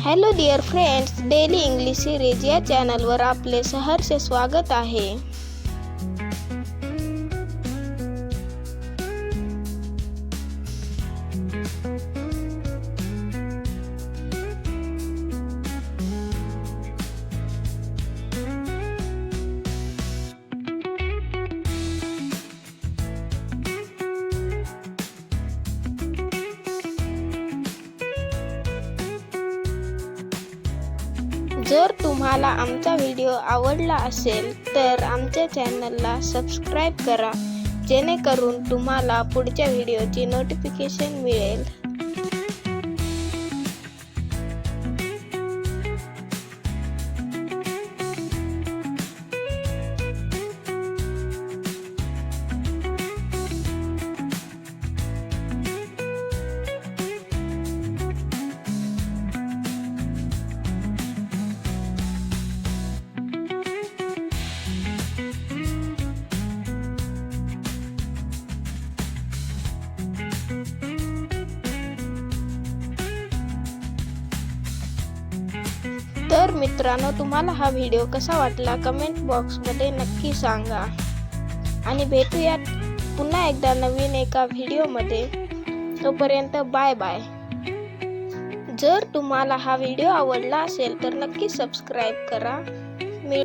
Hello dear friends, daily English series या चॅनलवर आपले सहर्ष स्वागत आहे. जर तुम्हाला आमचा व्हिडिओ आवडला असेल तर आमच्या चॅनलला सबस्क्राईब करा, जेणेकरून तुम्हाला पुढच्या व्हिडिओची नोटिफिकेशन मिळेल. तर मित्रांनो, तुम्हाला हा व्हिडिओ कसा वाटला कमेंट बॉक्समध्ये नक्की सांगा. आणि भेटूयात पुन्हा एकदा नवीन एका व्हिडिओमध्ये. तोपर्यंत बाय बाय. जर तुम्हाला हा व्हिडिओ आवडला असेल तर नक्की सबस्क्राईब करा.